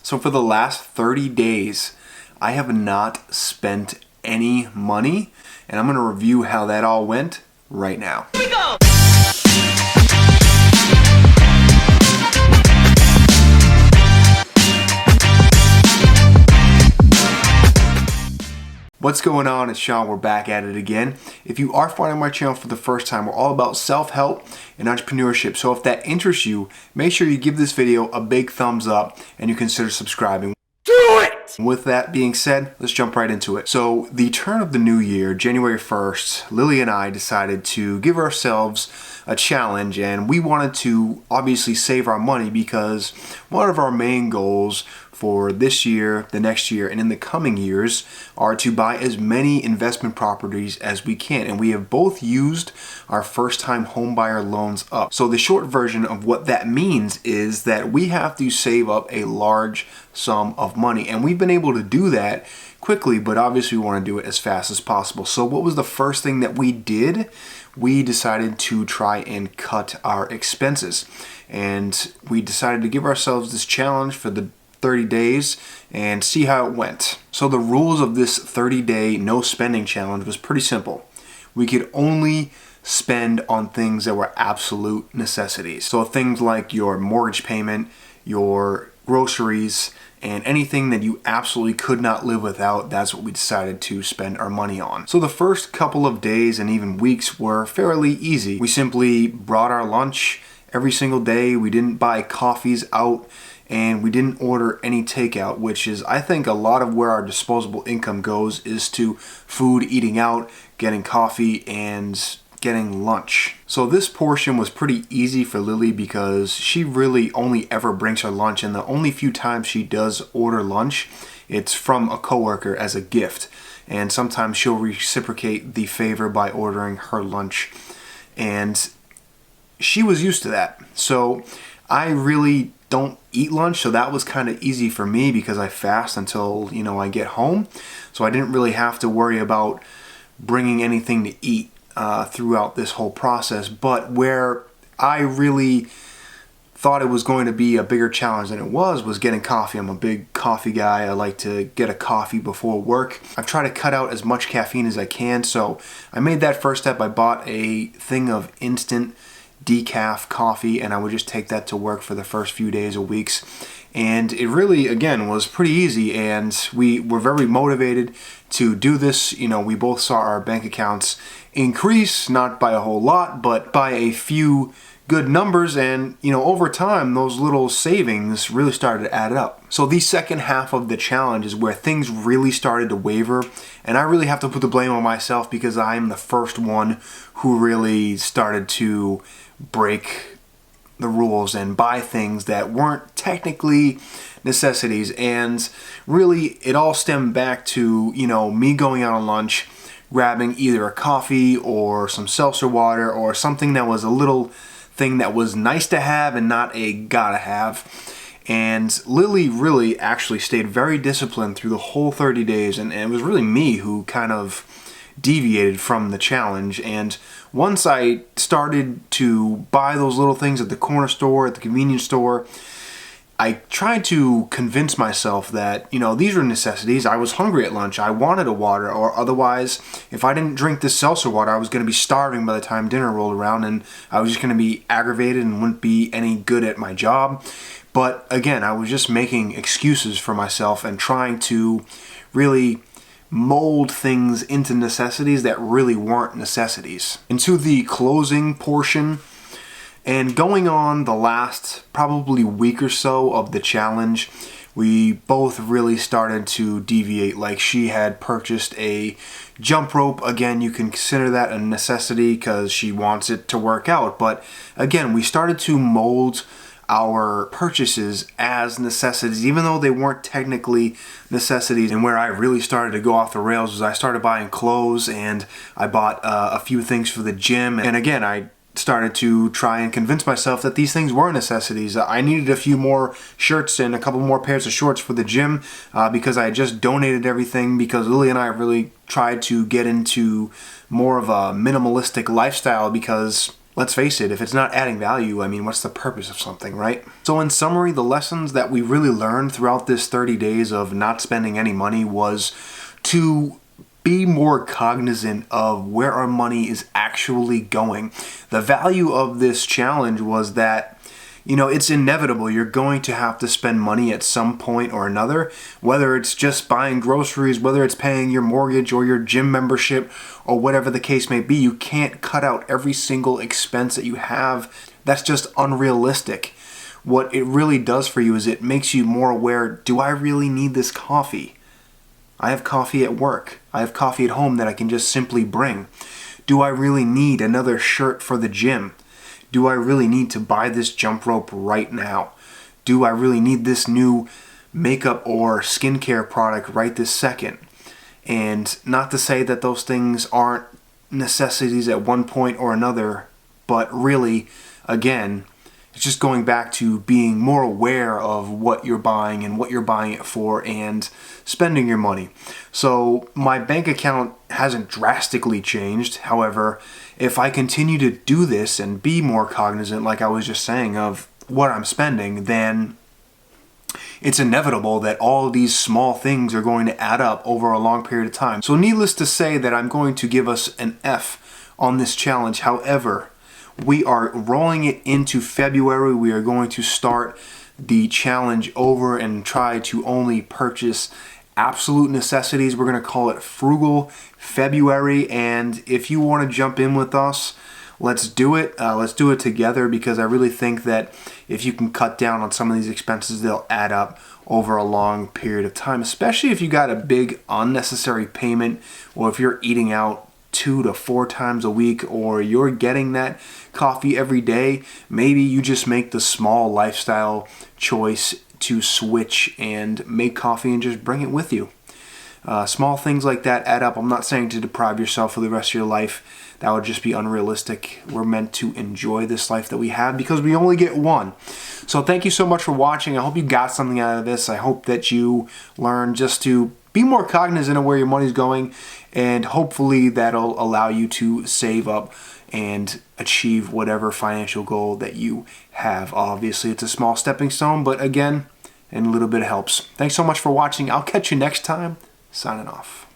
So for the last 30 days, I have not spent any money, and I'm going to review how that all went right now. Here we go! What's going on? It's Sean. We're back at it again. If you are finding my channel for the first time, we're all about self-help and entrepreneurship. So if that interests you, make sure you give this video a big thumbs up and you consider subscribing. Do it! With that being said, let's jump right into it. So the turn of the new year, January 1st, Lily and I decided to give ourselves a challenge, and we wanted to obviously save our money because one of our main goals for this year, the next year, and in the coming years are to buy as many investment properties as we can. And we have both used our first-time homebuyer loans up. So the short version of what that means is that we have to save up a large sum of money. And we've been able to do that quickly, but obviously we want to do it as fast as possible. So what was the first thing that we did? We decided to try and cut our expenses. And we decided to give ourselves this challenge for the 30 days and see how it went. So the rules of this 30-day no spending challenge was pretty simple. We could only spend on things that were absolute necessities. So things like your mortgage payment, your groceries, and anything that you absolutely could not live without, that's what we decided to spend our money on. So the first couple of days and even weeks were fairly easy. We simply brought our lunch every single day. We didn't buy coffees out, and we didn't order any takeout, which is, I think, a lot of where our disposable income goes is to food, eating out, getting coffee, and getting lunch. So this portion was pretty easy for Lily because she really only ever brings her lunch, and the only few times she does order lunch, it's from a coworker as a gift. And sometimes she'll reciprocate the favor by ordering her lunch. And she was used to that. So I really don't eat lunch, so that was kind of easy for me because I fast until, I get home. So I didn't really have to worry about bringing anything to eat throughout this whole process. But where I really thought it was going to be a bigger challenge than it was getting coffee. I'm a big coffee guy. I like to get a coffee before work. I've tried to cut out as much caffeine as I can, so I made that first step. I bought a thing of instant decaf coffee, and I would just take that to work for the first few days or weeks. And it really, again, was pretty easy, and we were very motivated to do this. We both saw our bank accounts increase, not by a whole lot, but by a few good numbers, and over time those little savings really started to add up. So the second half of the challenge is where things really started to waver, and I really have to put the blame on myself because I am the first one who really started to break the rules and buy things that weren't technically necessities. And really it all stemmed back to me going out on lunch, grabbing either a coffee or some seltzer water or something that was a little thing that was nice to have and not a gotta have. And Lily really actually stayed very disciplined through the whole 30 days, and it was really me who kind of deviated from the challenge. And once I started to buy those little things at the corner store, at the convenience store, I tried to convince myself that, these were necessities. I was hungry at lunch. I wanted a water, or otherwise, if I didn't drink this seltzer water, I was going to be starving by the time dinner rolled around, and I was just going to be aggravated and wouldn't be any good at my job. But again, I was just making excuses for myself and trying to really mold things into necessities that really weren't necessities. Into the closing portion, and going on the last probably week or so of the challenge, we both really started to deviate. Like, she had purchased a jump rope. Again, you can consider that a necessity because she wants it to work out. But again, we started to mold our purchases as necessities, even though they weren't technically necessities. And where I really started to go off the rails was I started buying clothes, and I bought a few things for the gym. And again, I started to try and convince myself that these things were necessities. I needed a few more shirts and a couple more pairs of shorts for the gym because I had just donated everything, because Lily and I really tried to get into more of a minimalistic lifestyle because let's face it, if it's not adding value, I mean, what's the purpose of something, right? So in summary, the lessons that we really learned throughout this 30 days of not spending any money was to be more cognizant of where our money is actually going. The value of this challenge was that, it's inevitable. You're going to have to spend money at some point or another, whether it's just buying groceries, whether it's paying your mortgage or your gym membership or whatever the case may be. You can't cut out every single expense that you have. That's just unrealistic. What it really does for you is it makes you more aware, do I really need this coffee? I have coffee at work. I have coffee at home that I can just simply bring. Do I really need another shirt for the gym? Do I really need to buy this jump rope right now? Do I really need this new makeup or skincare product right this second? And not to say that those things aren't necessities at one point or another, but really, again, it's just going back to being more aware of what you're buying and what you're buying it for and spending your money. So my bank account hasn't drastically changed. However, if I continue to do this and be more cognizant, like I was just saying, of what I'm spending, then it's inevitable that all these small things are going to add up over a long period of time. So needless to say that I'm going to give us an F on this challenge. However, we are rolling it into February. We are going to start the challenge over and try to only purchase absolute necessities. We're going to call it Frugal February. And if you want to jump in with us, let's do it. Let's do it together, because I really think that if you can cut down on some of these expenses, they'll add up over a long period of time, especially if you got a big unnecessary payment, or if you're eating out 2 to 4 times a week, or you're getting that coffee every day. Maybe you just make the small lifestyle choice to switch and make coffee and just bring it with you. Small things like that add up. I'm not saying to deprive yourself for the rest of your life. That would just be unrealistic. We're meant to enjoy this life that we have, because we only get one. So thank you so much for watching. I hope you got something out of this. I hope that you learn just to be more cognizant of where your money's going, and hopefully that'll allow you to save up and achieve whatever financial goal that you have. Obviously, it's a small stepping stone, but again, and a little bit helps. Thanks so much for watching. I'll catch you next time. Signing off.